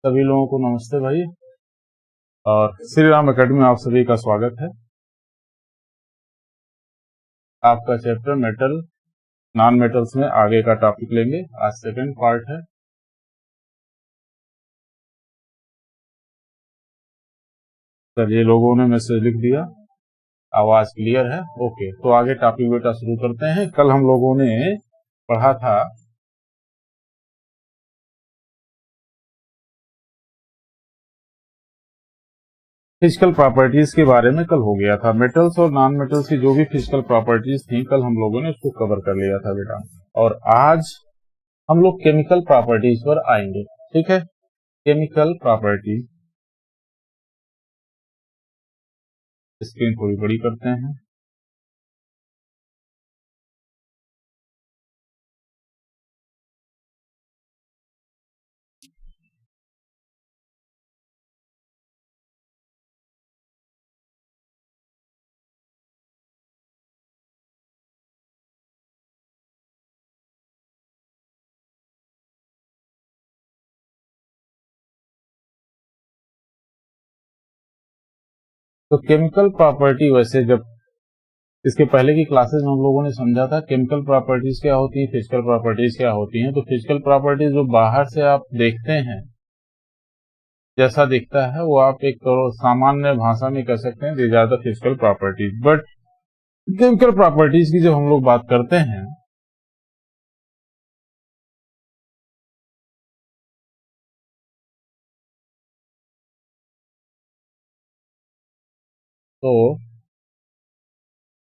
सभी लोगों को नमस्ते भाई। और श्री राम एकेडमी में आप सभी का स्वागत है। आपका चैप्टर मेटल नॉन मेटल्स में आगे का टॉपिक लेंगे। आज सेकंड पार्ट है। चलिए, लोगों ने मैसेज लिख दिया, आवाज क्लियर है, ओके। तो आगे टॉपिक बेटा शुरू करते हैं। कल हम लोगों ने पढ़ा था फिजिकल प्रॉपर्टीज के बारे में। कल हो गया था मेटल्स और नॉन मेटल्स की जो भी फिजिकल प्रॉपर्टीज थी, कल हम लोगों ने उसको कवर कर लिया था बेटा। और आज हम लोग केमिकल प्रॉपर्टीज पर आएंगे, ठीक है। केमिकल प्रॉपर्टी, स्क्रीन थोड़ी बड़ी करते हैं। तो केमिकल प्रॉपर्टी, वैसे जब इसके पहले की क्लासेस में हम लोगों ने समझा था केमिकल प्रॉपर्टीज क्या होती है, फिजिकल प्रॉपर्टीज क्या होती हैं। तो फिजिकल प्रॉपर्टीज जो बाहर से आप देखते हैं जैसा दिखता है, वो आप एक सामान्य भाषा में कह सकते हैं these are the physical properties. But chemical properties की जब हम लोग बात करते हैं तो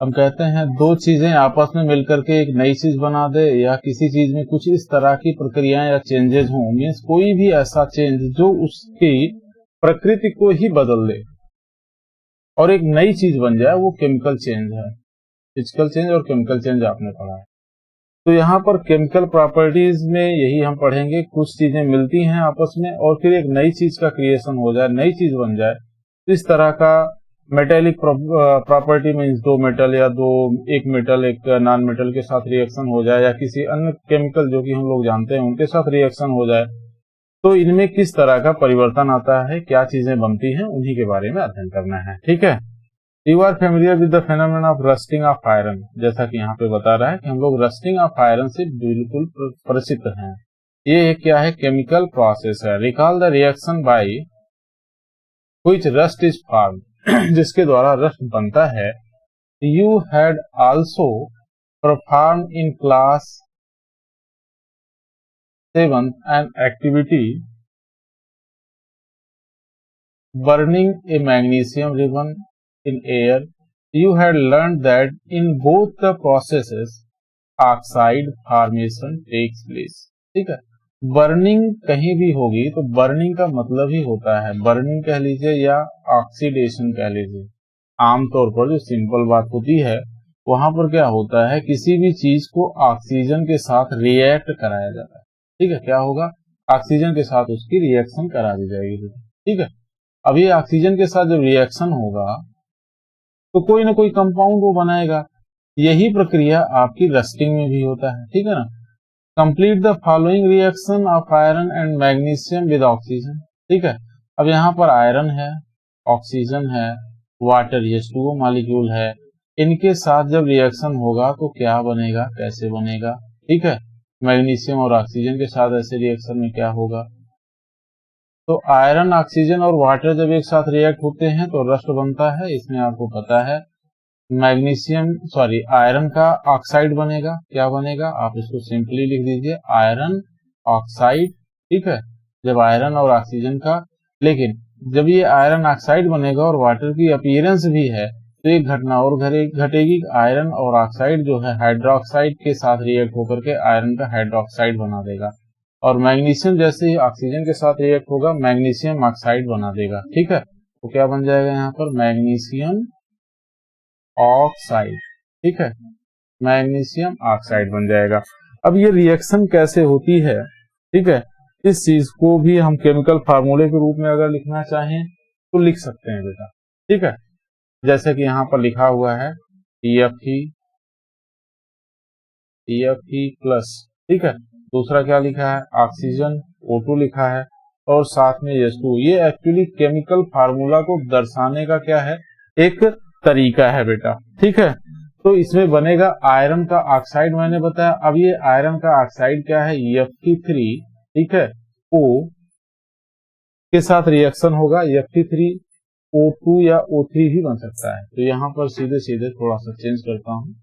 हम कहते हैं दो चीजें आपस में मिलकर के एक नई चीज बना दे, या किसी चीज में कुछ इस तरह की प्रक्रियाएं या चेंजेस हों, मीन्स कोई भी ऐसा चेंज जो उसकी प्रकृति को ही बदल दे और एक नई चीज बन जाए, वो केमिकल चेंज है। फिजिकल चेंज और केमिकल चेंज आपने पढ़ा है। तो यहाँ पर केमिकल प्रॉपर्टीज में यही हम पढ़ेंगे, कुछ चीजें मिलती हैं आपस में और फिर एक नई चीज का क्रिएशन हो जाए, नई चीज बन जाए। इस तरह का मेटेलिक प्रॉपर्टी मीन्स दो मेटल या एक मेटल एक नॉन मेटल के साथ रिएक्शन हो जाए, या किसी अन्य केमिकल जो कि हम लोग जानते हैं उनके साथ रिएक्शन हो जाए, तो इनमें किस तरह का परिवर्तन आता है, क्या चीजें बनती हैं, उन्हीं के बारे में अध्ययन करना है, ठीक है। You are familiar with the phenomena of rusting of iron. जैसा कि यहाँ पे बता रहा है कि हम लोग रस्टिंग ऑफ आयरन से बिल्कुल परिचित हैं। ये क्या है, केमिकल प्रोसेस है। Recall the reaction by which rust is formed, जिसके द्वारा रस्ट बनता है। You had also perform in class 7 an activity burning a magnesium ribbon in air. You had learned that in both the processes oxide formation takes place. ठीक है, burning कहीं भी होगी तो बर्निंग का मतलब ही होता है, बर्निंग कह लीजिए या ऑक्सीडेशन कह लीजिए। आमतौर पर जो सिंपल बात होती है वहां पर क्या होता है, किसी भी चीज को ऑक्सीजन के साथ रिएक्ट कराया जाता है। ठीक है, क्या होगा, ऑक्सीजन के साथ उसकी रिएक्शन करा दी जाएगी। ठीक है, अब ये ऑक्सीजन के साथ जब रिएक्शन होगा तो कोई ना कोई कंपाउंड वो बनाएगा। यही प्रक्रिया आपकी रस्टिंग में भी होता है, ठीक है ना। Complete the following reaction of iron and magnesium with oxygen. ठीक है, अब यहाँ पर आयरन है, ऑक्सीजन है, वाटर H2O मॉलिक्यूल है, इनके साथ जब रिएक्शन होगा तो क्या बनेगा, कैसे बनेगा। ठीक है, मैग्नीशियम और ऑक्सीजन के साथ ऐसे रिएक्शन में क्या होगा, तो आयरन, ऑक्सीजन और वाटर जब एक साथ रिएक्ट होते हैं तो रस्ट बनता है। इसमें आपको पता है आयरन का ऑक्साइड बनेगा। क्या बनेगा, आप इसको सिंपली लिख दीजिए आयरन ऑक्साइड। ठीक है, जब आयरन और ऑक्सीजन का, लेकिन जब ये आयरन ऑक्साइड बनेगा और वाटर की अपीयरेंस भी है तो एक घटना और घटेगी, आयरन और ऑक्साइड जो है हाइड्रोक्साइड के साथ रिएक्ट होकर के आयरन का हाइड्रोक्साइड बना देगा, और मैग्नीशियम जैसे ही ऑक्सीजन के साथ रिएक्ट होगा मैग्नीशियम ऑक्साइड बना देगा। ठीक है, तो क्या बन जाएगा यहाँ पर, मैग्नीशियम ऑक्साइड। ठीक है, मैग्नीशियम ऑक्साइड बन जाएगा। अब ये रिएक्शन कैसे होती है, ठीक है, इस चीज को भी हम केमिकल फार्मूले के रूप में अगर लिखना चाहें तो लिख सकते हैं बेटा। ठीक है, जैसे कि यहाँ पर लिखा हुआ है TFE प्लस। ठीक है, दूसरा क्या लिखा है, ऑक्सीजन O2 लिखा है, और साथ में H2O। ये एक्चुअली केमिकल फार्मूला को दर्शाने का क्या है, एक तरीका है बेटा, ठीक है। तो इसमें बनेगा आयरन का ऑक्साइड, मैंने बताया। अब ये आयरन का ऑक्साइड क्या है, Fe3, ठीक है, O के साथ रिएक्शन होगा, Fe3O2 या O3 भी बन सकता है। तो यहां पर सीधे सीधे थोड़ा सा चेंज करता हूं,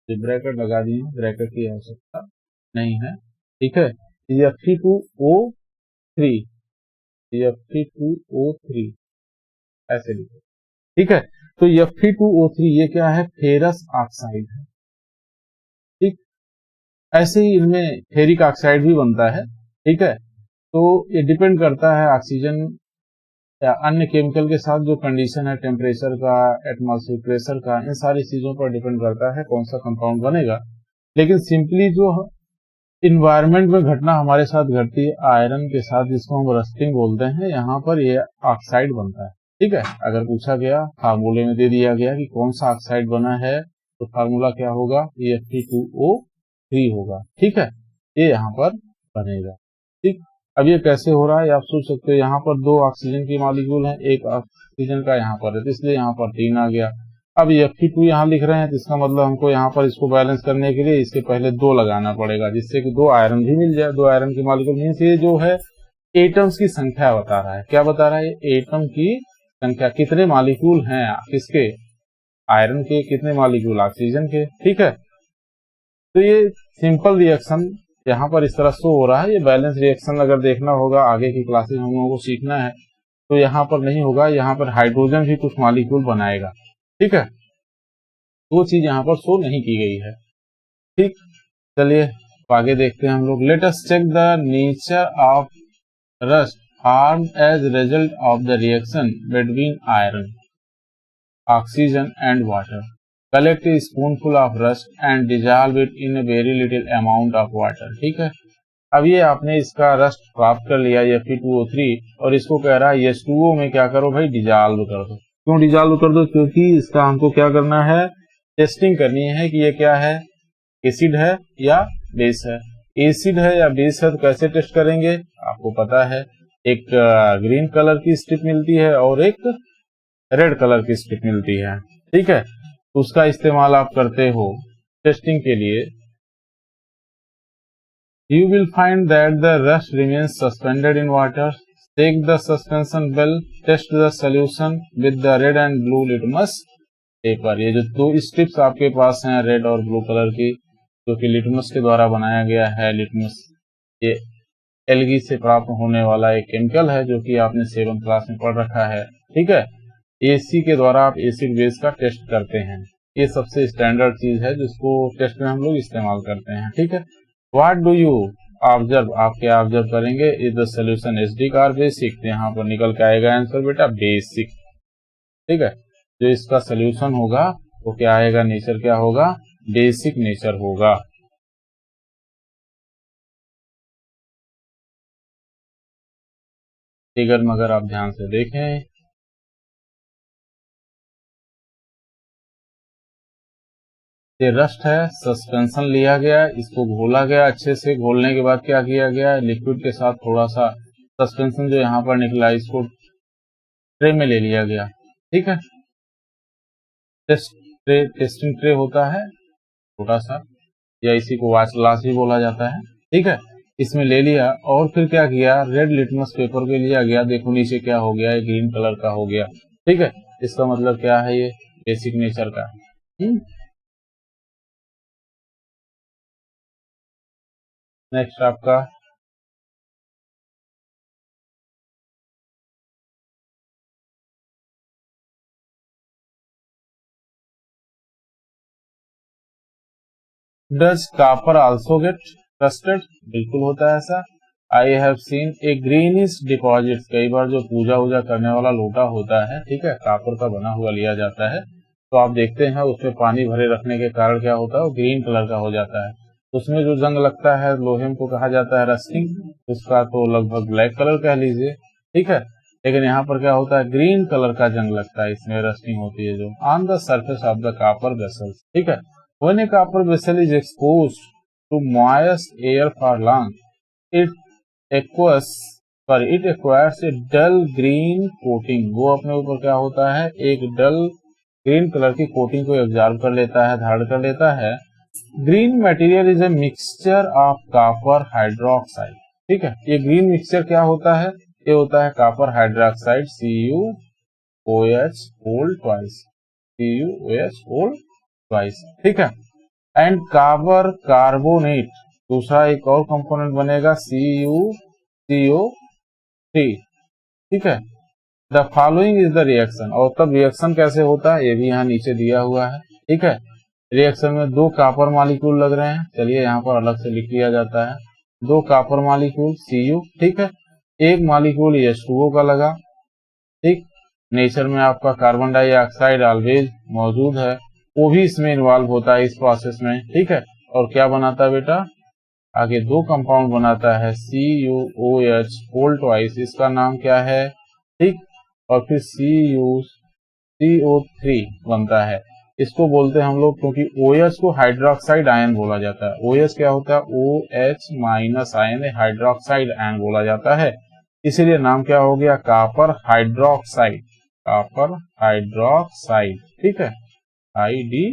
ब्रैकेट लगा दिए, ब्रैकेट की आवश्यकता नहीं है, ठीक है। Fe2O3, Fe2O3 ऐसे लिखो, ठीक है। तो Fe2O3 ये क्या है, फेरस ऑक्साइड है, ठीक। ऐसे ही इनमें फेरिक ऑक्साइड भी बनता है, ठीक है। तो ये डिपेंड करता है ऑक्सीजन या अन्य केमिकल के साथ जो कंडीशन है, टेम्परेचर का, एटमॉस्फेरिक प्रेशर का, इन सारी चीजों पर डिपेंड करता है कौन सा कंपाउंड बनेगा। लेकिन सिंपली जो इन्वायरमेंट में घटना हमारे साथ घटती है आयरन के साथ, जिसको हम रस्टिंग बोलते हैं, यहाँ पर ये ऑक्साइड बनता है, ठीक है। अगर पूछा गया, फार्मूले में दे दिया गया कि कौन सा ऑक्साइड बना है, तो फार्मूला क्या होगा, Fe2O3 होगा, ठीक है। ये यहाँ पर बनेगा, ठीक। अब ये कैसे हो रहा है आप सोच सकते हो, यहाँ पर 2 ऑक्सीजन की मॉलिक्यूल है, एक ऑक्सीजन का यहाँ पर है, तो इसलिए यहाँ पर 3 आ गया। अब Fe2 यहाँ लिख रहे हैं, तो इसका मतलब हमको यहाँ पर इसको बैलेंस करने के लिए इसके पहले 2 लगाना पड़ेगा, जिससे कि 2 आयरन भी मिल जाए। 2 आयरन की मॉलिक्यूल मीन्स ये जो है एटम्स की संख्या बता रहा है। क्या बता रहा है, एटम की संख्या, कितने मॉलिक्यूल हैं किसके, आयरन के, कितने मॉलिक्यूल ऑक्सीजन के, ठीक है। तो ये सिंपल रिएक्शन यहाँ पर इस तरह शो हो रहा है। ये बैलेंस रिएक्शन अगर देखना होगा, आगे की क्लासेस हम लोगों को सीखना है, तो यहाँ पर नहीं होगा। यहाँ पर हाइड्रोजन भी कुछ मॉलिक्यूल बनाएगा, ठीक है। वो चीज यहाँ पर शो नहीं की गई है, ठीक। चलिए आगे देखते हैं हम लोग। Let us check the nature of rust formed as result of the reaction between iron, oxygen and water. Collect a spoonful of rust and dissolve it in a very little amount of water, ठीक है। अब ये आपने इसका rust प्राप्त कर लिया Fe2O3, और इसको कह रहा है H2O में क्या करो भाई, डिजॉल्व कर दो। क्यों डिजॉल्व कर दो, क्योंकि इसका हमको क्या करना है, टेस्टिंग करनी है कि ये क्या है, एसिड है या बेस है। एसिड है या बेस है तो कैसे टेस्ट करेंगे, आपको पता है, एक ग्रीन कलर की स्ट्रिप मिलती है और एक रेड कलर की स्ट्रिप मिलती है, ठीक है। उसका इस्तेमाल आप करते हो टेस्टिंग के लिए। You will find that the rust remains suspended in water. Take the suspension well. Test the solution with the red and blue litmus paper. ये जो 2 स्ट्रिप्स आपके पास हैं, रेड और ब्लू कलर की, जो कि लिटमस के द्वारा बनाया गया है। लिटमस ये एल्गी से प्राप्त होने वाला एक केमिकल है, जो कि आपने 7th क्लास में पढ़ रखा है, ठीक है। एसी के द्वारा आप एसिड बेस का टेस्ट करते हैं। ये सबसे स्टैंडर्ड चीज है जिसको टेस्ट में हम लोग इस्तेमाल करते हैं, ठीक है। व्हाट डू यू ऑब्जर्व, आप क्या ऑब्जर्व करेंगे, इज द सोल्यूशन एसिडिक और बेसिक। तो यहाँ पर निकल के आएगा आंसर बेटा बेसिक, ठीक है। जो इसका सोल्यूशन होगा वो क्या आएगा, नेचर क्या होगा, बेसिक नेचर होगा। फिगर में अगर आप ध्यान से देखें, ये रस्ट है, सस्पेंशन लिया गया, इसको घोला गया, अच्छे से घोलने के बाद क्या किया गया, लिक्विड के साथ थोड़ा सा सस्पेंशन जो यहाँ पर निकला, इसको ट्रे में ले लिया गया, ठीक है। टेस्टिंग ट्रे होता है छोटा सा, या इसी को वाच ग्लास भी बोला जाता है, ठीक है। इसमें ले लिया और फिर क्या किया, रेड लिटमस पेपर के लिया गया। देखो नीचे क्या हो गया, ग्रीन कलर का हो गया, ठीक है। इसका मतलब क्या है, ये बेसिक नेचर का। नेक्स्ट आपका does copper also get rusted, बिल्कुल होता है ऐसा। I have seen A greenish deposit, कई बार जो पूजा वूजा करने वाला लोटा होता है, ठीक है, कॉपर का बना हुआ लिया जाता है, तो आप देखते हैं उसमें पानी भरे रखने के कारण क्या होता है, वो ग्रीन कलर का हो जाता है। उसमें जो जंग लगता है, लोहे को कहा जाता है रस्टिंग, उसका तो लगभग ब्लैक कलर कह लीजिए, ठीक है। लेकिन यहाँ पर क्या होता है, ग्रीन कलर का जंग लगता है, इसमें रस्टिंग होती है जो on the surface of the copper vessels, ठीक है। When a copper vessel is exposed to moist air for long, it acquires a dull green coating, वो अपने ऊपर क्या होता है, एक डल ग्रीन कलर की कोटिंग को एब्जॉर्ब कर लेता है, धारण कर लेता है। Green material is a mixture of copper hydroxide, ठीक है। ये ग्रीन मिक्सचर क्या होता है, ये होता है copper hydroxide CuOH whole twice, CuOH whole twice, ठीक है। एंड कॉपर कार्बोनेट, दूसरा एक और कंपोनेंट बनेगा CuCO3, ठीक है। The following is the reaction, और तब रिएक्शन कैसे होता है ये भी यहाँ नीचे दिया हुआ है, ठीक है। रिएक्शन में 2 कॉपर मॉलिक्यूल लग रहे हैं, चलिए यहाँ पर अलग से लिख लिया जाता है, 2 कॉपर मॉलिक्यूल Cu, ठीक है। एक मॉलिक्यूल H2O का लगा, ठीक। नेचर में आपका कार्बन डाइऑक्साइड ऑलवेज मौजूद है, वो भी इसमें इन्वॉल्व होता है इस प्रोसेस में, ठीक है। और क्या बनाता है बेटा, आगे 2 कंपाउंड बनाता है CuOH होल ट्वाइस, इसका नाम क्या है, ठीक। और फिर CO3 बनता है, इसको बोलते हैं हम लोग, क्योंकि OH को हाइड्रोक्साइड आयन बोला जाता है। OH क्या होता है, OH minus ion, hydroxide ion बोला जाता है, इसीलिए नाम क्या हो गया, कॉपर हाइड्रोक्साइड, कॉपर हाइड्रोक्साइड, ठीक है, IDE,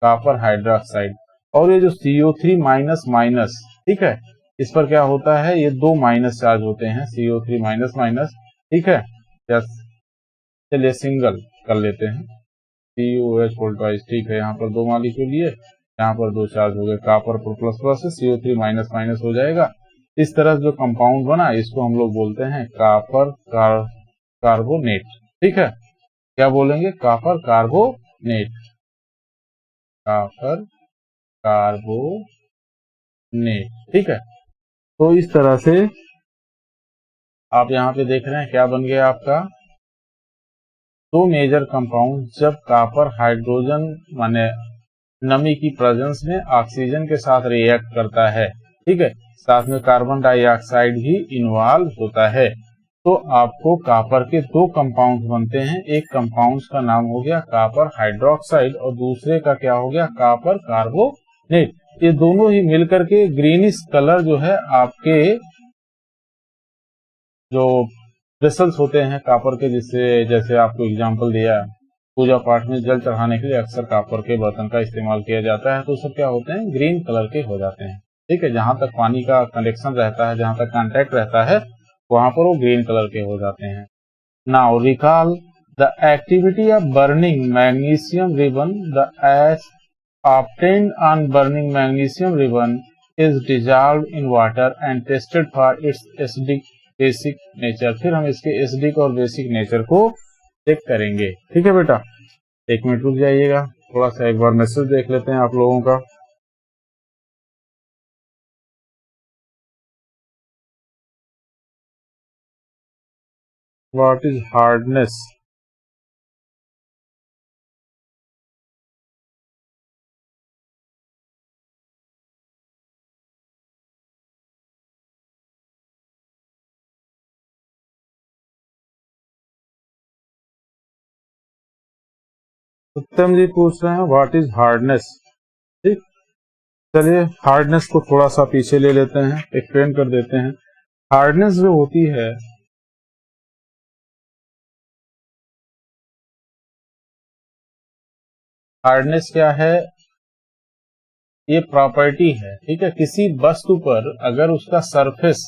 कॉपर हाइड्रोक्साइड। और ये जो CO3 माइनस माइनस, ठीक है, इस पर क्या होता है, ये 2 माइनस चार्ज होते हैं, CO3 माइनस माइनस, ठीक है। चलिए सिंगल कर लेते हैं, CuOH होल ट्वाइस, ठीक है। यहाँ पर 2 मॉलिक्यूल लिए, यहाँ पर 2 चार्ज हो गए, कॉपर पर प्लस प्लस है, CO3 माइनस माइनस हो जाएगा। इस तरह जो कंपाउंड बना इसको हम लोग बोलते हैं कॉपर कार्बोनेट, ठीक है। क्या बोलेंगे, कॉपर कार्बोनेट, कॉपर कार्बोनेट, ठीक है। तो इस तरह से आप यहाँ पे देख रहे हैं क्या बन गया आपका, 2 मेजर कंपाउंड जब कॉपर हाइड्रोजन माने नमी की प्रेजेंस में ऑक्सीजन के साथ रिएक्ट करता है, ठीक है, साथ में कार्बन डाइऑक्साइड भी इन्वॉल्व होता है, तो आपको कॉपर के 2 कंपाउंड बनते हैं। एक कंपाउंड का नाम हो गया कॉपर हाइड्रोक्साइड और दूसरे का क्या हो गया, कॉपर कार्बोनेट। ये दोनों ही मिलकर के ग्रीनिश कलर जो है आपके जो क्रिस्टल्स होते हैं कॉपर के, जिससे जैसे आपको एग्जांपल दिया, पूजा पाठ में जल चढ़ाने के लिए अक्सर कॉपर के बर्तन का इस्तेमाल किया जाता है, तो सब क्या होते हैं, ग्रीन कलर के हो जाते हैं, ठीक है। जहां तक पानी का कनेक्शन रहता है, जहां तक कांटेक्ट रहता है, वहां पर वो ग्रीन कलर के हो जाते हैं। Now recall the activity of burning magnesium ribbon, the ash obtained on burning magnesium ribbon is dissolved in water and tested for its acidic basic nature. फिर हम इसके एसिडिक और बेसिक नेचर को check करेंगे, ठीक है बेटा। 1 मिनट रुक जाइएगा, थोड़ा सा एक बार मैसेज देख लेते हैं आप लोगों का। व्हाट इज हार्डनेस, उत्तम जी पूछ रहे हैं व्हाट इज हार्डनेस, ठीक। चलिए हार्डनेस को थोड़ा सा पीछे ले लेते हैं, एक्सप्लेन कर देते हैं। हार्डनेस जो होती है, हार्डनेस क्या है, ये प्रॉपर्टी है, ठीक है। किसी वस्तु पर अगर उसका सरफेस,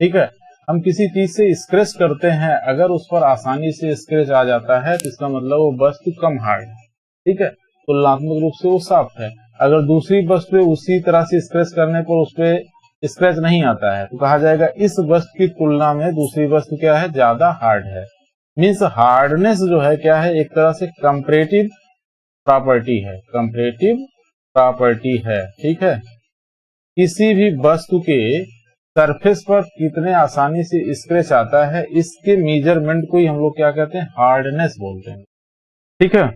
ठीक है, हम किसी चीज से स्क्रैच करते हैं, अगर उस पर आसानी से स्क्रैच आ जाता है तो इसका मतलब वो वस्तु कम हार्ड है, ठीक है, तुलनात्मक रूप से वो सॉफ्ट है। अगर दूसरी वस्तु पे उसी तरह से स्क्रैच करने पर उस पर स्क्रैच नहीं आता है तो कहा जाएगा इस वस्तु की तुलना में दूसरी वस्तु क्या है, ज्यादा हार्ड है। मीन्स हार्डनेस जो है क्या है, एक तरह से कंपैरेटिव प्रॉपर्टी है, कंपैरेटिव प्रॉपर्टी है, ठीक है। किसी भी वस्तु के सरफेस पर कितने आसानी से स्क्रैच आता है, इसके मेजरमेंट को ही हम लोग क्या कहते हैं, हार्डनेस बोलते हैं, ठीक है।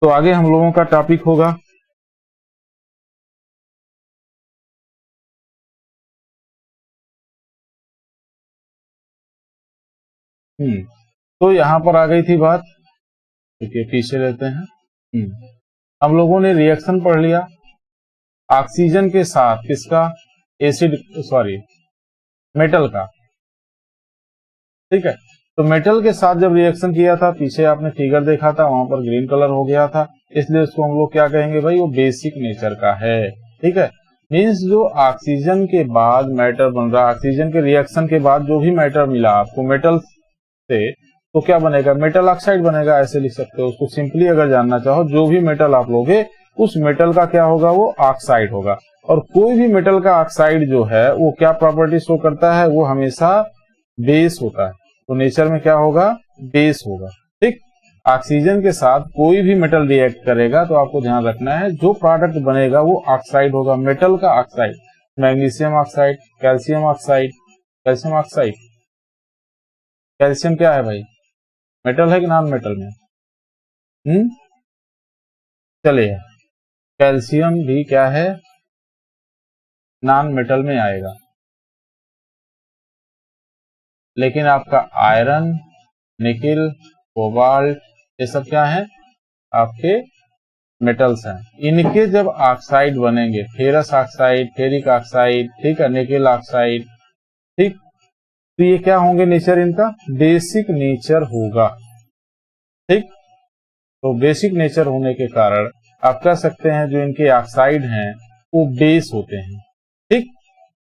तो आगे हम लोगों का टॉपिक होगा तो यहां पर आ गई थी बात, ठीक है, पीछे लेते हैं। हम लोगों ने रिएक्शन पढ़ लिया ऑक्सीजन के साथ, किसका, एसिड, सॉरी मेटल का, ठीक है। तो मेटल के साथ जब रिएक्शन किया था, पीछे आपने फिगर देखा था, वहां पर ग्रीन कलर हो गया था, इसलिए उसको हम लोग क्या कहेंगे भाई, वो बेसिक नेचर का है, ठीक है। मीन्स जो ऑक्सीजन के बाद मैटर बन रहा, ऑक्सीजन के रिएक्शन के बाद जो भी मैटर मिला आपको मेटल से, तो क्या बनेगा, मेटल ऑक्साइड बनेगा, ऐसे लिख सकते हो उसको। सिंपली अगर जानना चाहो, जो भी मेटल आप लोगे उस मेटल का क्या होगा, वो ऑक्साइड होगा। और कोई भी मेटल का ऑक्साइड जो है वो क्या प्रॉपर्टी शो करता है, वो हमेशा बेस होता है। तो नेचर में क्या होगा, बेस होगा, ठीक। ऑक्सीजन के साथ कोई भी मेटल रिएक्ट करेगा तो आपको ध्यान रखना है जो प्रोडक्ट बनेगा वो ऑक्साइड होगा, मेटल का oxide. Magnesium oxide, calcium oxide, calcium oxide, calcium क्या है भाई, मेटल है कि नॉन मेटल में? चलिए, कैल्शियम भी क्या है, नॉन मेटल में आएगा। लेकिन आपका आयरन, निकिल, कोबाल्ट, ये सब क्या है, आपके मेटल्स हैं। इनके जब ऑक्साइड बनेंगे, फेरस ऑक्साइड, फेरिक ऑक्साइड, ठीक है, निकिल ऑक्साइड, ठीक, तो ये क्या होंगे, नेचर इनका बेसिक नेचर होगा, ठीक। तो बेसिक नेचर होने के कारण आप कह सकते हैं जो इनके ऑक्साइड हैं वो बेस होते हैं, ठीक।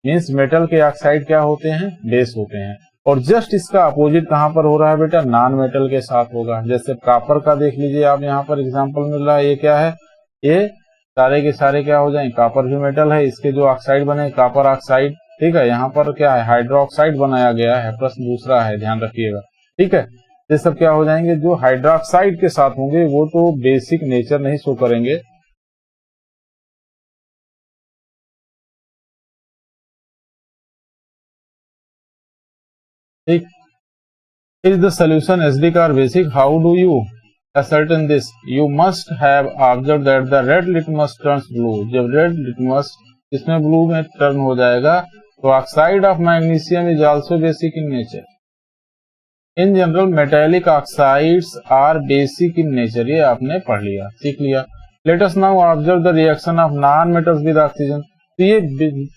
मीन्स मेटल के ऑक्साइड क्या होते हैं, बेस होते हैं। और जस्ट इसका अपोजिट कहां पर हो रहा है बेटा, नॉन मेटल के साथ होगा। जैसे कॉपर का देख लीजिए आप, यहाँ पर एग्जांपल मिल रहा है, ये क्या है, ये सारे के सारे क्या हो जाएंगे, कॉपर भी मेटल है, इसके जो ऑक्साइड बने कॉपर ऑक्साइड, ठीक है। यहाँ पर क्या है, हाइड्रोक्साइड बनाया गया है, प्लस दूसरा है, ध्यान रखिएगा, ठीक है। ये सब क्या हो जाएंगे, जो हाइड्रोक्साइड के साथ होंगे वो तो बेसिक नेचर नहीं शो करेंगे, ठीक। Is the solution acidic or basic? How do you ascertain this? You must have observed that the red litmus turns blue. जब red litmus इसमें blue में turn हो जाएगा तो oxide of magnesium is also basic in nature. In general, metallic oxides are basic in nature. ये आपने पढ़ लिया, सीख लिया। Let us now observe the reaction of non-metals with oxygen. तो ये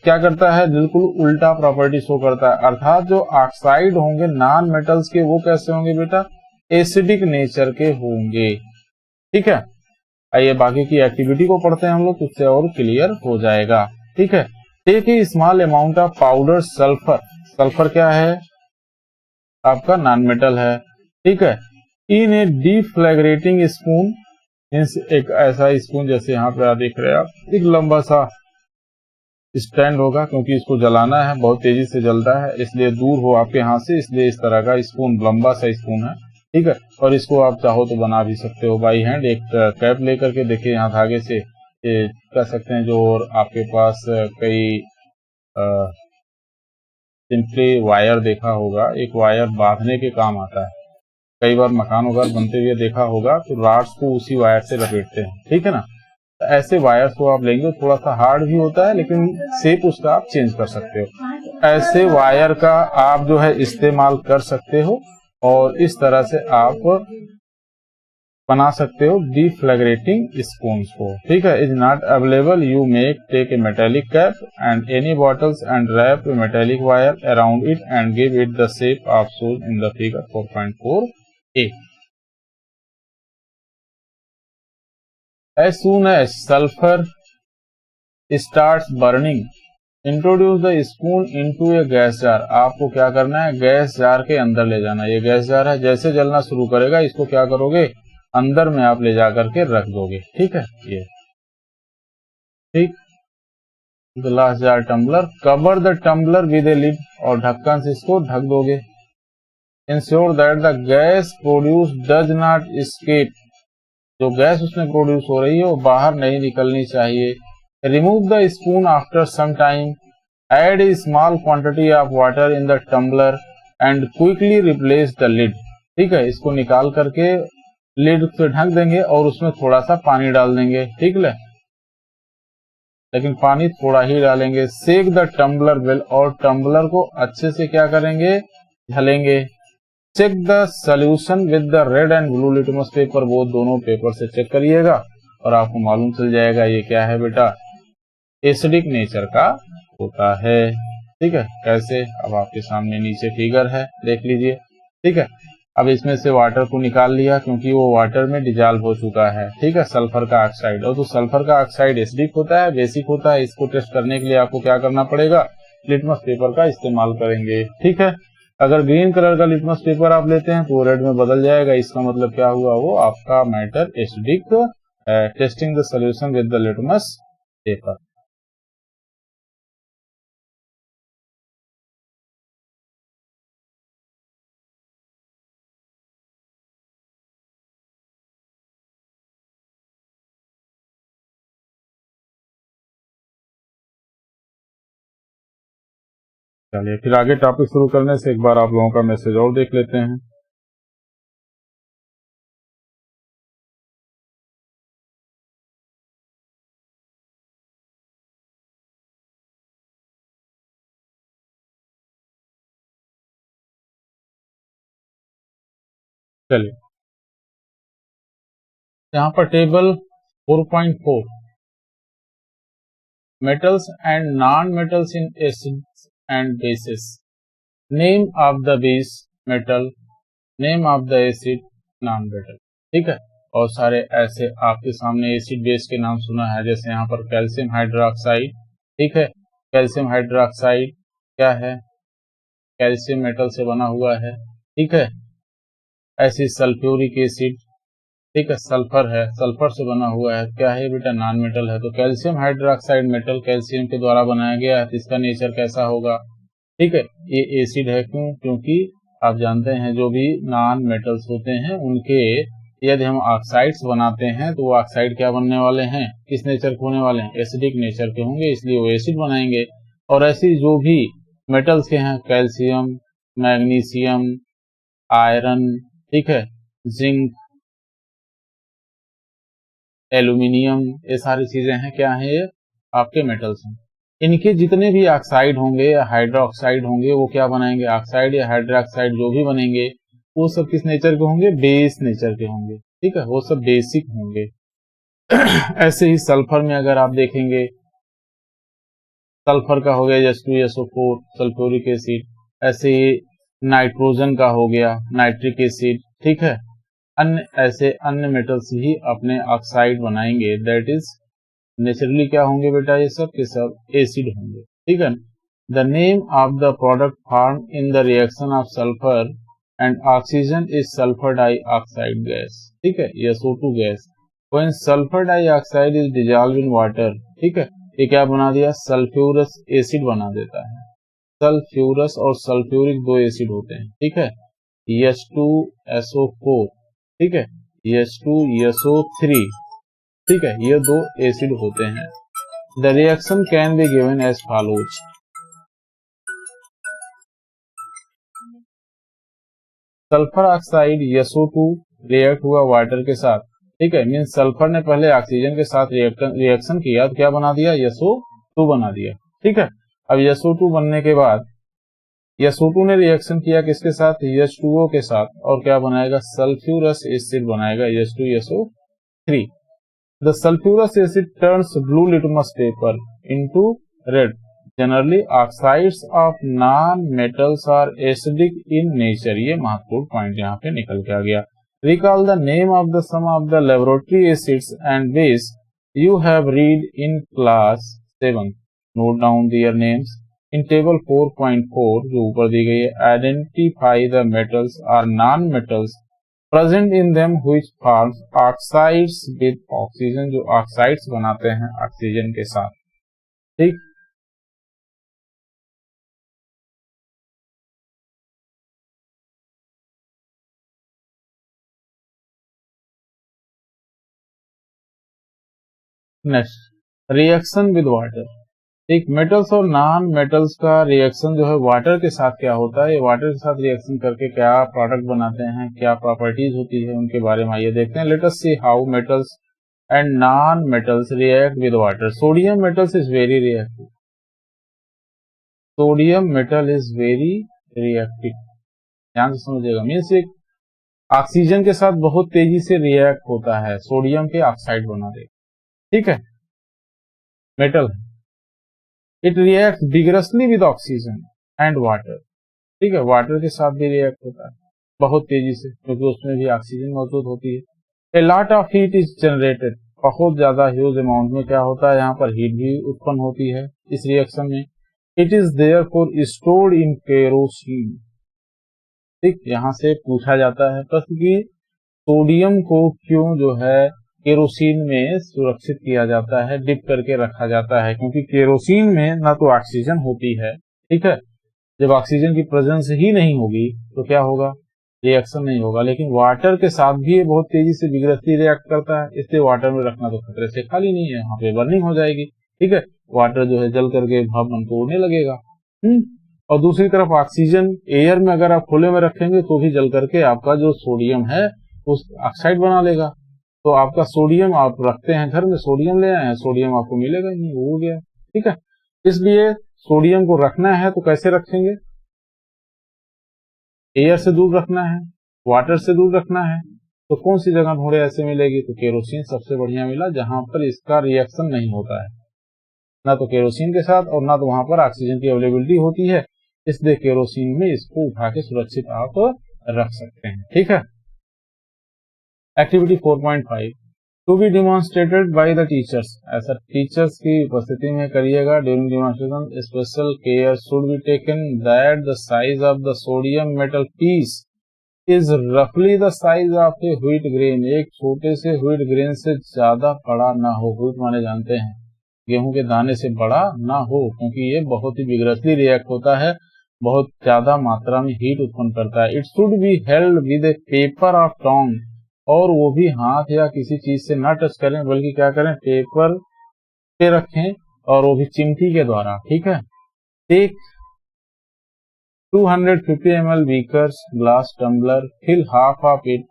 क्या करता है, बिल्कुल उल्टा प्रॉपर्टी शो करता है। अर्थात जो ऑक्साइड होंगे नॉन मेटल्स के, वो कैसे होंगे बेटा, एसिडिक नेचर के होंगे, ठीक है। आइए बाकी की एक्टिविटी को पढ़ते हैं हम लोग, उससे और क्लियर हो जाएगा, ठीक है। Take a small amount of powder sulphur, sulphur क्या है, आपका नॉन मेटल है, ठीक है। इन ए डिफ्लैग्रेटिंग स्पून, मीन्स एक ऐसा स्पून जैसे यहाँ पे आप देख रहे हैं आप, एक लंबा सा स्टैंड होगा, क्योंकि इसको जलाना है, बहुत तेजी से जलता है, इसलिए दूर हो आपके हाथ से, इसलिए इस तरह का स्पून, लंबा सा स्पून है, ठीक है। और इसको आप चाहो तो बना भी सकते हो बाई हैंड। एक कैप लेकर के देखिए, यहाँ धागे से ये कर सकते हैं जो, और आपके पास कई सिंपली वायर देखा होगा, एक वायर बांधने के काम आता है, कई बार मकान वगैरह बनते हुए देखा होगा, तो राड्स को उसी वायर से लपेटते हैं, ठीक है ना। तो ऐसे वायर्स को आप लेंगे, थोड़ा सा हार्ड भी होता है लेकिन शेप उसका आप चेंज कर सकते हो। ऐसे वायर का आप जो है इस्तेमाल कर सकते हो और इस तरह से आप बना सकते हो डिफ्लैग्रेटिंग स्पून्स को, ठीक है। Is not available, you make take a metallic cap and any bottles and wrap a metallic wire around it and give it the shape of shown in the figure 4.4a. As soon as sulfur starts burning, introduce the spoon into a gas jar. आपको क्या करना है, gas jar के अंदर ले जाना। ये gas jar है, जैसे जलना शुरू करेगा इसको क्या करोगे, अंदर में आप ले जा करके रख दोगे, ठीक है। ये ठीक, glass jar tumbler, cover the tumbler with a lid, और ढक्कन से इसको ढक दोगे। Ensure that the gas produce does not escape, जो गैस उसमें प्रोड्यूस हो रही है वो बाहर नहीं निकलनी चाहिए। Remove the spoon after some time, add a small quantity of water in the tumbler and quickly replace the lid, ठीक है। इसको निकाल करके लिड से ढक देंगे और उसमें थोड़ा सा पानी डाल देंगे, ठीक है, लेकिन पानी थोड़ा ही डालेंगे। सेक द टम्बलर वेल, और टम्बलर को अच्छे से क्या करेंगे, झलेंगे। Check the solution with the red and blue litmus paper, वो दोनों पेपर से चेक करिएगा और आपको मालूम चल जाएगा ये क्या है बेटा, एसिडिक नेचर का होता है। ठीक है, कैसे, अब आपके सामने नीचे फिगर है, देख लीजिए। ठीक है, अब इसमें से वाटर को निकाल लिया क्योंकि वो वाटर में डिजॉल्व हो चुका है। ठीक है, सल्फर का ऑक्साइड, और तो सल्फर का ऑक्साइड एसिडिक होता है, बेसिक होता है। इसको टेस्ट करने के लिए आपको क्या करना पड़ेगा, लिटमस पेपर का इस्तेमाल करेंगे। ठीक है, अगर ग्रीन कलर का लिटमस पेपर आप लेते हैं तो रेड में बदल जाएगा, इसका मतलब क्या हुआ, वो आपका matter acidic. Testing the solution with the litmus paper. चलिए फिर आगे टॉपिक शुरू करने से एक बार आप लोगों का मैसेज और देख लेते हैं। चलिए यहाँ पर table 4.4 metals and non-metals in acids and bases. Name of the base metal, name of the acid non-metal. ठीक है, और सारे ऐसे आपके सामने एसिड बेस के नाम सुना है, जैसे यहाँ पर कैल्शियम हाइड्रोक्साइड। ठीक है, कैल्शियम हाइड्रोक्साइड क्या है, कैल्शियम मेटल से बना हुआ है। ठीक है, ऐसी सल्फ्यूरिक एसिड, ठीक है, सल्फर है, सल्फर से बना हुआ है, क्या है बेटा, नॉन मेटल है। तो कैल्शियम हाइड्रोक्साइड मेटल कैल्शियम के द्वारा बनाया गया है, तो इसका नेचर कैसा होगा। ठीक है, ये एसिड है, क्यों, क्योंकि आप जानते हैं जो भी नॉन मेटल्स होते हैं उनके यदि हम ऑक्साइड्स बनाते हैं तो वो ऑक्साइड क्या बनने वाले हैं, किस नेचर के होने वाले हैं, एसिडिक नेचर के होंगे, इसलिए वो एसिड बनाएंगे। और ऐसी जो भी मेटल्स के हैं, कैल्शियम, मैग्नीशियम, आयरन, ठीक है, जिंक, एल्यूमिनियम, ये सारी चीजें हैं, क्या है, ये आपके मेटल्स हैं। इनके जितने भी ऑक्साइड होंगे या हाइड्रोक्साइड होंगे वो क्या बनाएंगे, ऑक्साइड या हाइड्रोक्साइड जो भी बनेंगे वो सब किस नेचर के होंगे, बेस नेचर के होंगे। ठीक है, वो सब बेसिक होंगे। ऐसे ही सल्फर में अगर आप देखेंगे, सल्फर का हो गया H2SO4 सल्फ्यूरिक एसिड, ऐसे ही नाइट्रोजन का हो गया नाइट्रिक एसिड। ठीक है, अन्य ऐसे अन्य मेटल्स ही अपने ऑक्साइड बनाएंगे, दैट इज नेचुरली क्या होंगे बेटा, ये सब के सब एसिड होंगे। ठीक है, the name of the product form in the reaction of sulphur and oxygen is sulphur dioxide gas. ठीक है, SO2 gas. When sulphur dioxide is dissolve in water, ठीक है, ये क्या बना दिया, सल्फ्यूरस एसिड बना देता है। सल्फ्यूरस और सल्फ्यूरिक दो एसिड होते हैं। ठीक है, H2SO4, ठीक है, H2SO3, ठीक है, ये दो एसिड होते हैं। The reaction can be given as follows. Sulphur oxide SO2 react हुआ वाटर के साथ। ठीक है, मीन सल्फर ने पहले ऑक्सीजन के साथ रिएक्शन किया तो क्या बना दिया, SO2 बना दिया। ठीक है, अब SO2 बनने के बाद SO2 ने रिएक्शन किया किसके साथ, H2O के साथ, और क्या बनाएगा, सल्फ्यूरस एसिड बनाएगा, H2SO3। The sulphurous acid turns blue litmus paper into red. Generally oxides of non metals are acidic in nature. ये महत्वपूर्ण पॉइंट यहाँ पे निकल के आ गया। Recall the name of the some of the laboratory acids and base you have read in class 7। Note down their names in table 4.4 जो ऊपर दी गई है। Identify the metals are non metals present in them which forms oxides with oxygen, जो oxides बनाते हैं oxygen के साथ। ठीक, नेक्स्ट रिएक्शन विद वाटर। ठीक, मेटल्स और नॉन मेटल्स का रिएक्शन जो है वाटर के साथ क्या होता है, ये वाटर के साथ रिएक्शन करके क्या प्रोडक्ट बनाते हैं, क्या प्रॉपर्टीज होती है, उनके बारे में आइए देखते हैं। Let us see how metals and non metals react with water. Sodium metals is very reactive. Sodium metal is very reactive, ध्यान से समझिएगा। मीन्स एक ऑक्सीजन के साथ बहुत तेजी से रिएक्ट होता है, सोडियम के ऑक्साइड बना देगा। ठीक है, मेटल है। It react vigorously with oxygen and water, ठीक है, वाटर के साथ भी रिएक्ट होता है बहुत तेजी से, क्योंकि उसमें भी ऑक्सीजन मौजूद होती है। A lot of heat is generated, बहुत ज्यादा ह्यूज अमाउंट में क्या होता है, यहाँ पर हीट भी उत्पन्न होती है इस रिएक्शन में। It is therefore stored in kerosene, ठीक, यहाँ से पूछा जाता है प्रश्न कि सोडियम को क्यों जो है केरोसिन में सुरक्षित किया जाता है, डिप करके रखा जाता है, क्योंकि केरोसिन में ना तो ऑक्सीजन होती है, ठीक है, जब ऑक्सीजन की प्रेजेंस ही नहीं होगी तो क्या होगा, रिएक्शन नहीं होगा। लेकिन वाटर के साथ भी ये बहुत तेजी से विगरसली रिएक्ट करता है, इसलिए वाटर में रखना तो खतरे से खाली नहीं है, यहाँ पे बर्निंग हो जाएगी, ठीक है, वाटर जो है जल करके भाप बन को उड़ने लगेगा। और दूसरी तरफ ऑक्सीजन एयर में अगर आप खुले में रखेंगे तो भी जल करके आपका जो सोडियम है उस ऑक्साइड बना लेगा। तो आपका सोडियम आप रखते हैं घर में, सोडियम ले आए हैं, सोडियम आपको मिलेगा ही नहीं, वो हो गया, ठीक है। इसलिए सोडियम को रखना है तो कैसे रखेंगे, एयर से दूर रखना है, वाटर से दूर रखना है, तो कौन सी जगह ढूंढे ऐसे मिलेगी, तो केरोसिन सबसे बढ़िया मिला, जहां पर इसका रिएक्शन नहीं होता है, ना तो केरोसिन के साथ और ना तो वहां पर ऑक्सीजन की अवेलेबिलिटी होती है, इसलिए केरोसिन में इसको उठा के सुरक्षित आप रख सकते हैं, ठीक है। Activity 4.5 to be demonstrated by the teachers, ऐसा टीचर्स की उपस्थिति में करिएगा। During demonstration special care should be taken that the size of the sodium metal piece is रफली the size of a wheat grain, एक छोटे से व्हीट ग्रेन से ज्यादा बड़ा ना हो, व्हीट माने जानते हैं गेहूं के दाने से बड़ा ना हो, क्योंकि ये बहुत ही विगरसली रिएक्ट होता है, बहुत ज्यादा मात्रा में हीट उत्पन्न करता है। It should be held with a paper of tong, और वो भी हाथ या किसी चीज से ना टच करें, बल्कि क्या करें, पेपर पे रखें, और वो भी चिमटी के द्वारा, ठीक है। Take 250 ml beakers glass tumbler, fill half of it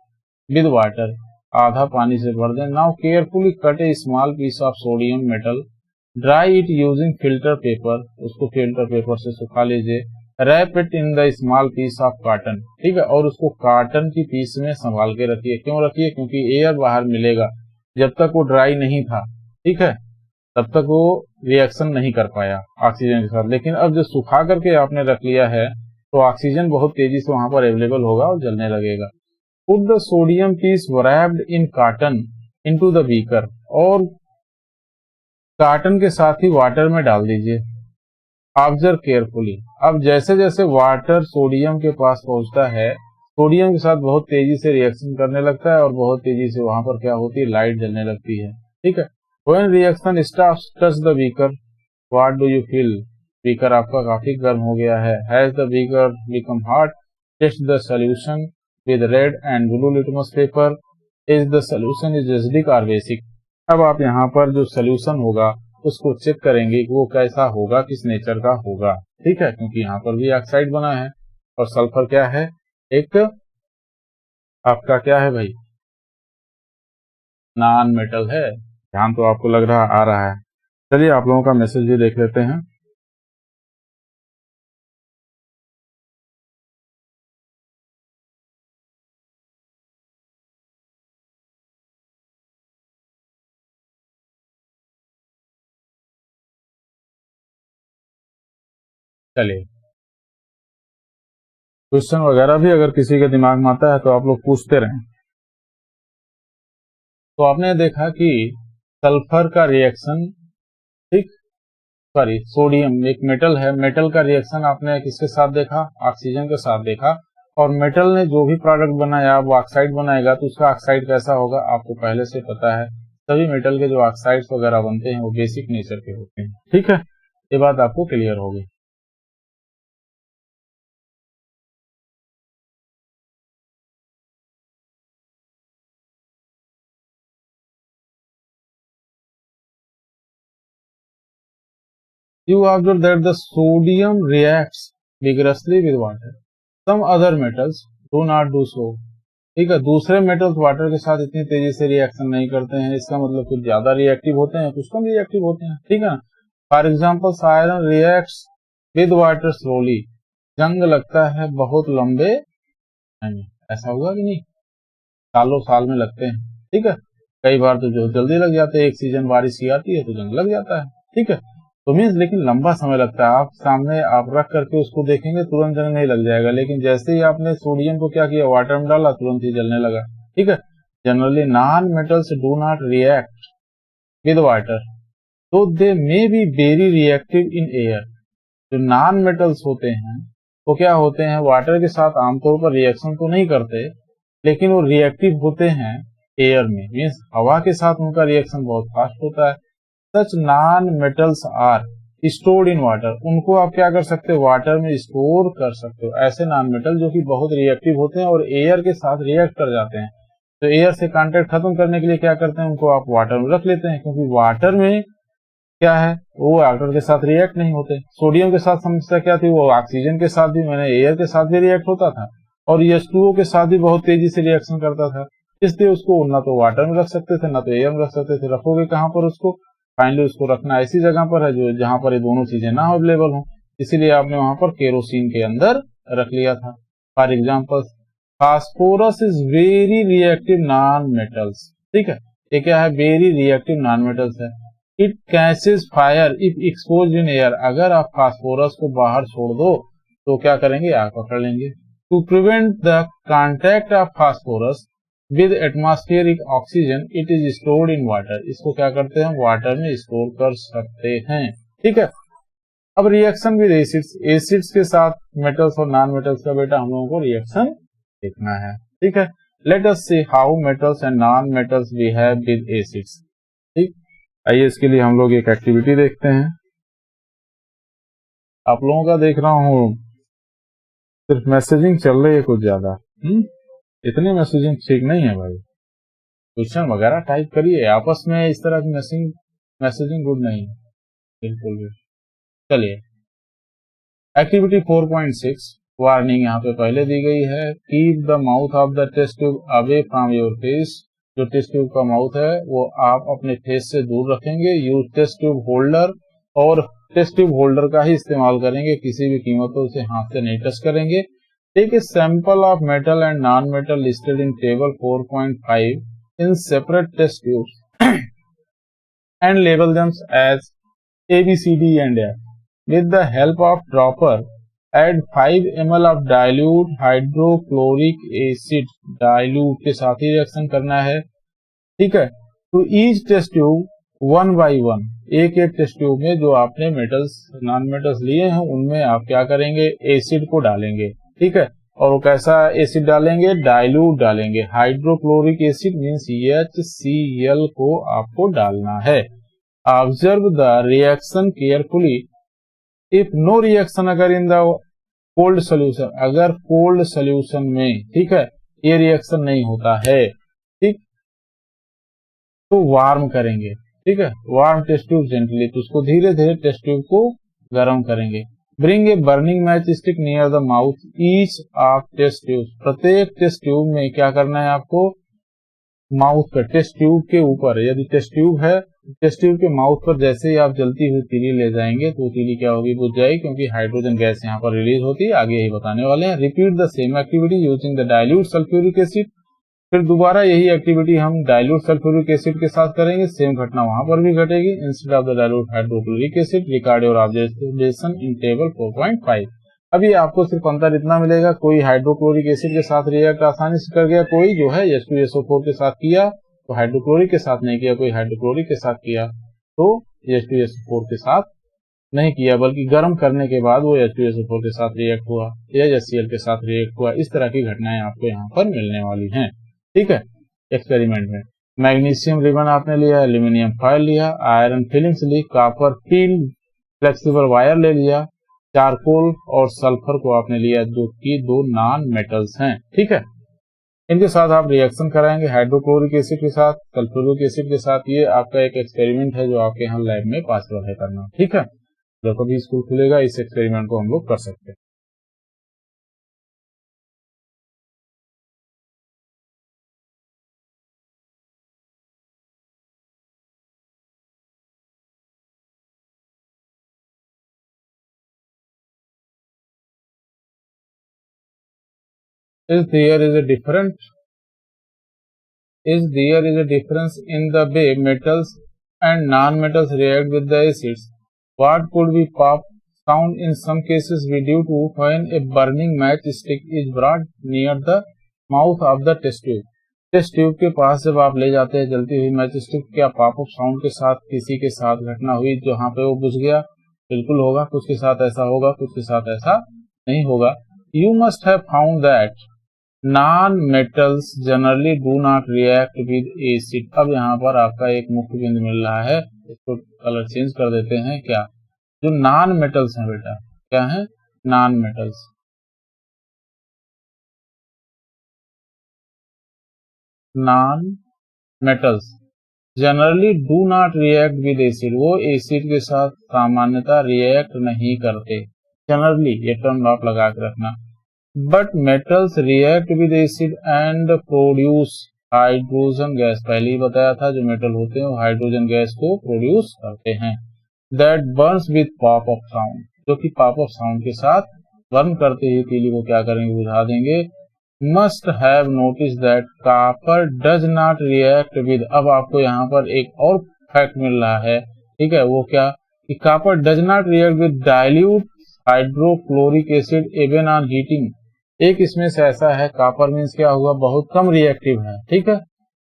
with water, आधा पानी से भर दें। Now carefully cut a small piece of sodium metal, dry it using filter paper, उसको फिल्टर पेपर से सुखा लीजिए। Wrap it in the small piece of cotton, ठीक है, और उसको कॉटन की पीस में संभाल के रखिए। क्यों रखिए, क्योंकि एयर बाहर मिलेगा, जब तक वो ड्राई नहीं था, ठीक है, तब तक वो रिएक्शन नहीं कर पाया ऑक्सीजन के साथ। लेकिन अब जो सुखा करके आपने रख लिया है तो ऑक्सीजन बहुत तेजी से वहां पर अवेलेबल होगा और जलने लगेगा। Put the sodium piece wrapped in cotton into the beaker, और कॉटन के साथ ही वाटर में डाल दीजिए। ऑब्जर्व केयरफुली, अब जैसे जैसे वाटर सोडियम के पास पहुंचता है, सोडियम के साथ बहुत तेजी से रिएक्शन करने लगता है और बहुत तेजी से वहां पर क्या होती है, लाइट जलने लगती है, ठीक है। When reaction stops, touch the beaker. What do you feel? Beaker आपका काफी गर्म हो गया है। Has the beaker become hot? Test the solution with red and blue litmus paper. Is the solution is acidic or basic? अब आप यहाँ पर जो सोल्यूशन होगा उसको चेक करेंगे कि वो कैसा होगा, किस नेचर का होगा, ठीक है, क्योंकि यहाँ पर भी ऑक्साइड बना है और सल्फर क्या है, एक आपका क्या है भाई, नॉन मेटल है। ध्यान तो आपको लग रहा आ रहा है। चलिए आप लोगों का मैसेज भी देख लेते हैं। चलिए क्वेश्चन वगैरह भी अगर किसी के दिमाग में आता है तो आप लोग पूछते रहें। तो आपने देखा कि सल्फर का रिएक्शन, ठीक, सॉरी सोडियम एक मेटल है, मेटल का रिएक्शन आपने किसके साथ देखा, ऑक्सीजन के साथ देखा। और मेटल ने जो भी प्रोडक्ट बनाया वो ऑक्साइड बनाएगा, तो उसका ऑक्साइड कैसा होगा आपको पहले से पता है। सभी मेटल के जो ऑक्साइड्स वगैरह बनते हैं वो बेसिक नेचर के होते हैं, ठीक है, ये बात आपको क्लियर होगी। You observe that the sodium reacts vigorously with water. Some other metals do not do so. ठीक है, दूसरे मेटल्स वाटर के साथ इतनी तेजी से रिएक्शन नहीं करते हैं, इसका मतलब कुछ ज्यादा रिएक्टिव होते हैं, कुछ कम रिएक्टिव होते हैं, ठीक है। For example iron reacts with water slowly, जंग लगता है बहुत लंबे टाइम, ऐसा होगा कि नहीं, सालों साल में लगते हैं, ठीक है। कई बार तो जो जल्दी लग जाते हैं, एक सीजन बारिश की आती है तो जंग लग जाता है, ठीक है। तो मीन्स लेकिन लंबा समय लगता है। आप सामने आप रख करके उसको देखेंगे तुरंत जलने नहीं लग जाएगा, लेकिन जैसे ही आपने सोडियम को क्या किया, वाटर में डाला, तुरंत ही जलने लगा। ठीक है। Generally non metals do not react with water, though they may be very reactive in air. जो नॉन मेटल्स होते हैं वो क्या होते हैं, वाटर के साथ आमतौर पर रिएक्शन तो नहीं करते, लेकिन वो रिएक्टिव होते हैं एयर में, मीन्स हवा के साथ उनका रिएक्शन बहुत फास्ट होता है। Such non metals are stored in water, उनको आप क्या कर सकते हो, वाटर में स्टोर कर सकते हो। ऐसे नॉन मेटल जो कि बहुत रिएक्टिव होते हैं और एयर के साथ रिएक्ट कर जाते हैं, तो एयर से कांटेक्ट खत्म करने के लिए क्या करते हैं, उनको आप वाटर में रख लेते हैं, क्योंकि वाटर में क्या है, वो वाटर के साथ रिएक्ट नहीं होते। सोडियम के साथ समस्या क्या थी, वो ऑक्सीजन के साथ भी, मैंने एयर के साथ भी रिएक्ट होता था और H2O के साथ भी बहुत तेजी से रिएक्शन करता था। इसलिए उसको ना तो वाटर में रख सकते थे ना तो एयर में रख सकते थे। रखोगे कहाँ पर उसको, फाइनली उसको रखना ऐसी जगह पर है जो जहां पर ये दोनों चीजें ना अवेलेबल हो, इसीलिए आपने वहां पर केरोसिन के अंदर रख लिया था। For example phosphorus is very reactive non metals. ठीक है, ये क्या है, वेरी रिएक्टिव नॉन मेटल्स है। It catches fire if expose in air, अगर आप फास्फोरस को बाहर छोड़ दो तो क्या करेंगे, आग पकड़ लेंगे। To prevent the contact of phosphorus with atmospheric oxygen it is stored in water, इसको क्या करते हैं, वाटर में स्टोर कर सकते हैं। ठीक है। अब रिएक्शन विद एसिड्स, एसिड्स के साथ मेटल्स और नॉन मेटल्स का बेटा हम लोगों को रिएक्शन देखना है। ठीक है। Let us see how metals and non metals behave with acids. ठीक, आइए इसके लिए हम लोग एक एक्टिविटी देखते हैं। आप लोगों का देख रहा हूं सिर्फ मैसेजिंग चल रही है कुछ ज्यादा, इतनी मैसेजिंग ठीक नहीं है भाई। क्वेश्चन वगैरह टाइप करिए, आपस में इस तरह की मैसेजिंग गुड नहीं है बिल्कुल भी। चलिए, एक्टिविटी 4.6 वार्निंग यहाँ पे पहले दी गई है। Keep the mouth of the test tube away from your face, जो टेस्ट ट्यूब का माउथ है वो आप अपने फेस से दूर रखेंगे। यूज टेस्ट ट्यूब होल्डर, और टेस्ट ट्यूब होल्डर का ही इस्तेमाल करेंगे, किसी भी कीमत पर उसे हाथ से नहीं टच करेंगे। Take a sample of metal and non metal listed in table 4.5 in separate test tubes and label them as A, B, C, D and F. With the help of dropper, add 5 ml of dilute hydrochloric acid, dilute के साथ ही reaction करना है। ठीक है। तो each test tube 1 by 1, एक एक test tube में जो आपने मेटल्स नॉन मेटल्स लिए हैं उनमें आप क्या करेंगे, एसिड को डालेंगे। ठीक है। और वो कैसा एसिड डालेंगे, डाइल्यूट डालेंगे। हाइड्रोक्लोरिक एसिड मीन्स HCl को आपको डालना है। Observe the reaction carefully. If no reaction अगर इन द कोल्ड सोल्यूशन, अगर कोल्ड सोल्यूशन में, ठीक है, ये रिएक्शन नहीं होता है, ठीक, तो वार्म करेंगे। ठीक है, वार्म टेस्ट ट्यूब जेंटली, तो उसको धीरे धीरे टेस्ट ट्यूब को गर्म करेंगे। Bring a burning match stick near the mouth each of test tube, प्रत्येक टेस्ट ट्यूब में क्या करना है आपको, माउथ पर, टेस्ट ट्यूब के ऊपर, यदि टेस्ट ट्यूब है, टेस्ट ट्यूब के माउथ पर जैसे ही आप जलती हुई तीली ले जाएंगे तो तीली क्या होगी, बुझ जाएगी, क्योंकि हाइड्रोजन गैस यहाँ पर रिलीज होती है। आगे यही बताने वाले हैं। Repeat the same activity using the dilute sulphuric acid, फिर दोबारा यही एक्टिविटी हम डाइल्यूट सल्फ्यूरिक एसिड के साथ करेंगे। सेम घटना वहां पर भी घटेगी। Instead of the dilute hydrochloric acid, record your observation in table 4.5। अभी आपको सिर्फ अंतर इतना मिलेगा, कोई हाइड्रोक्लोरिक एसिड के साथ रिएक्ट आसानी से कर गया, कोई जो है H2SO4 के साथ किया तो हाइड्रोक्लोरिक के साथ नहीं किया, कोई हाइड्रोक्लोरिक के साथ किया तो H2SO4 के साथ नहीं किया, बल्कि गर्म करने के बाद वो H2SO4 के साथ रिएक्ट हुआ या HCl के साथ रिएक्ट हुआ। इस तरह की घटनाएं आपको यहाँ पर मिलने वाली हैं। ठीक है। एक्सपेरिमेंट में मैग्नीशियम रिबन आपने लिया, एल्यूमिनियम फॉयल लिया, आयरन फिलिंग्स ली, कॉपर फील्ड फ्लेक्सिबल वायर ले लिया, चारकोल और सल्फर को आपने लिया, जो कि दो नॉन मेटल्स हैं। ठीक है। इनके साथ आप रिएक्शन कराएंगे, हाइड्रोक्लोरिक एसिड के साथ, सल्फ्यूरिक एसिड के साथ। ये आपका एक एक्सपेरिमेंट है जो आपके यहाँ लैब में पॉसिबल है करना। ठीक है। जब कभी स्कूल खुलेगा इस एक्सपेरिमेंट को हम लोग कर सकते हैं। Is there is a difference in the way metals and non-metals react with the acids? What could be pop sound in some cases be due to when a burning matchstick is brought near the mouth of the test tube. Test tube के पास जब आप ले जाते हैं जलती हुई matchstick, क्या पॉप अप साउंड के साथ किसी के साथ घटना हुई जहां पे वो बुझ गया? बिल्कुल होगा, कुछ के साथ ऐसा होगा, कुछ के साथ ऐसा नहीं होगा। You must have found that non metals generally do not react with acid. अब यहाँ पर आपका एक मुख्य बिंदु मिल रहा है, इसको कलर चेंज कर देते हैं। क्या जो नॉन मेटल्स हैं बेटा, क्या है? Non metals. Non metals generally do not react with acid, वो एसिड के साथ सामान्यतः रिएक्ट नहीं करते। जनरली ये टर्म आप लगा के रखना। But metals react with acid and produce hydrogen gas. पहले ही बताया था जो मेटल होते हैं वो हाइड्रोजन गैस को प्रोड्यूस करते हैं। That Burns with pop up sound, जो कि पॉप अप साउंड के साथ बर्न करते ही तीली को क्या करेंगे? बुझा देंगे। Must have notice that copper does not react with. अब आपको यहाँ पर एक और फैक्ट मिल रहा है, ठीक है, वो क्या कि copper does not react with dilute hydrochloric acid even on heating. एक इसमें से ऐसा है, कॉपर मीन्स क्या हुआ? बहुत कम रिएक्टिव है, ठीक है।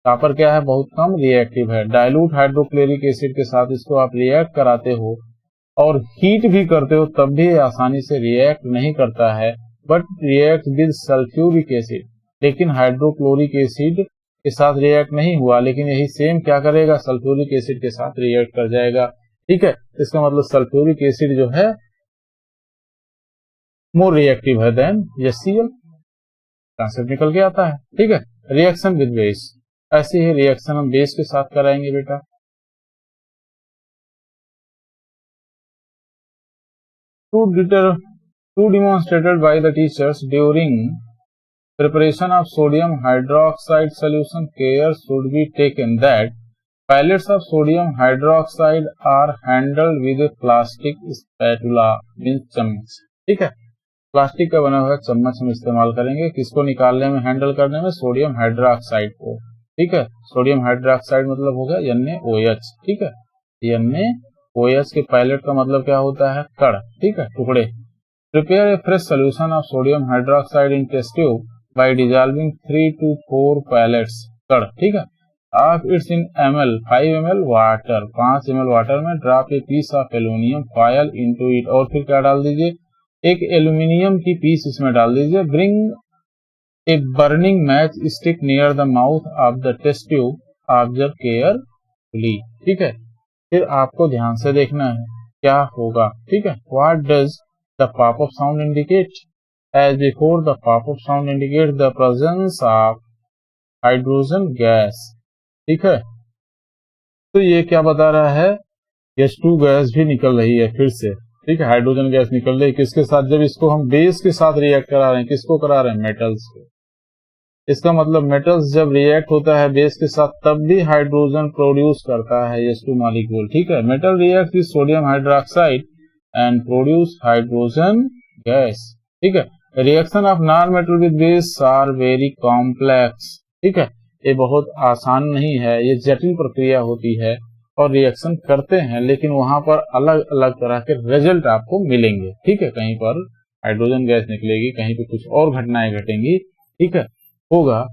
कॉपर क्या है? बहुत कम रिएक्टिव है। डाइल्यूट हाइड्रोक्लोरिक एसिड के साथ इसको आप रिएक्ट कराते हो और हीट भी करते हो, तब भी आसानी से रिएक्ट नहीं करता है। But react with sulphuric acid, लेकिन हाइड्रोक्लोरिक एसिड के साथ रिएक्ट नहीं हुआ, लेकिन यही सेम क्या करेगा? सल्फ्यूरिक एसिड के साथ रिएक्ट कर जाएगा, ठीक है। इसका मतलब सल्फ्यूरिक एसिड जो है मोर रिएक्टिव है देन HCl। कॉन्सेप्ट निकल के आता है, ठीक है। रिएक्शन विद बेस, ऐसी ही रिएक्शन हम बेस के साथ कराएंगे बेटा। To demonstrated by the teachers during preparation of sodium hydroxide solution, care should be taken that pellets of sodium hydroxide are handled with a plastic spatula, means चम्मच, ठीक है। Plastic का बना हुआ चम्मच हम इस्तेमाल करेंगे, किसको निकालने में, हैंडल करने में? सोडियम हाइड्रोक्साइड को, ठीक है। सोडियम हाइड्रोक्साइड मतलब हो गया NaOH, ठीक है। NaOH के पैलेट का मतलब क्या होता है? कण, ठीक है, टुकड़े। Prepare a fresh solution of sodium hydroxide in test tube by dissolving 3 to 4 pellets, कण, ठीक है, of its in ml 5 ml water, 5 ml water में drop a piece of aluminum foil into it, और फिर क्या डाल दीजिए? एक एल्यूमिनियम की पीस इसमें डाल दीजिए। Bring a burning match stick near the mouth of the test tube, observe carefully, ठीक है। फिर आपको ध्यान से देखना है क्या होगा, ठीक है। What does the pop-up sound indicate? As before, the pop-up sound indicates the presence of hydrogen gas, ठीक है। तो ये क्या बता रहा है? H2 गैस भी निकल रही है फिर से, ठीक है। हाइड्रोजन गैस निकल रही है, किसके साथ? जब इसको हम बेस के साथ रिएक्ट करा रहे हैं, किसको करा रहे हैं? मेटल्स को। इसका मतलब मेटल्स जब रिएक्ट होता है बेस के साथ तब भी हाइड्रोजन प्रोड्यूस करता है H2 मॉलिक्यूल, ठीक है। Metal react with sodium hydroxide and produce hydrogen gas, ठीक है। Reaction of non metal with base are very complex, ठीक है। ये बहुत आसान नहीं है, ये जटिल प्रक्रिया होती है और रिएक्शन करते हैं, लेकिन वहां पर अलग अलग तरह के रिजल्ट आपको मिलेंगे, ठीक है। कहीं पर हाइड्रोजन गैस निकलेगी, कहीं पे कुछ और घटनाएं घटेंगी, ठीक है, होगा,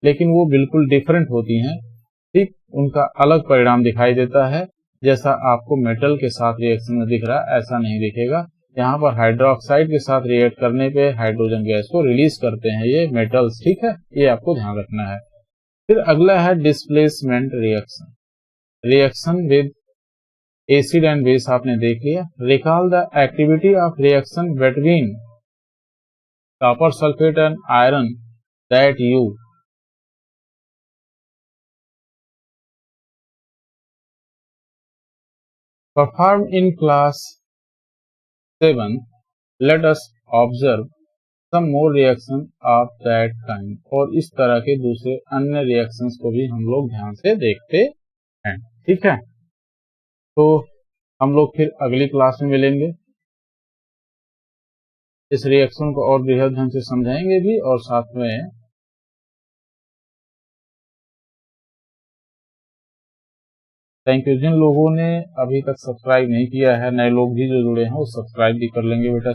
लेकिन वो बिल्कुल डिफरेंट होती हैं, ठीक। उनका अलग परिणाम दिखाई देता है। जैसा आपको मेटल के साथ रिएक्शन में दिख रहा है ऐसा नहीं दिखेगा। यहाँ पर हाइड्रोक्साइड के साथ रिएक्ट करने पे हाइड्रोजन गैस को रिलीज करते हैं ये मेटल्स, ठीक है, ये आपको ध्यान रखना है। फिर अगला है displacement reaction. Reaction with acid and base आपने देख लिया। Recall the activity of reaction between copper sulphate and iron that you perform in class 7. Let us observe some more reaction of that kind, और इस तरह के दूसरे अन्य reactions को भी हम लोग ध्यान से देखते हैं, ठीक है। तो हम लोग फिर अगली क्लास में मिलेंगे, इस रिएक्शन को और बृहद ढंग से समझाएंगे भी और साथ में थैंक यू। जिन लोगों ने अभी तक सब्सक्राइब नहीं किया है, नए लोग भी जो जुड़े हैं वो सब्सक्राइब भी कर लेंगे बेटा।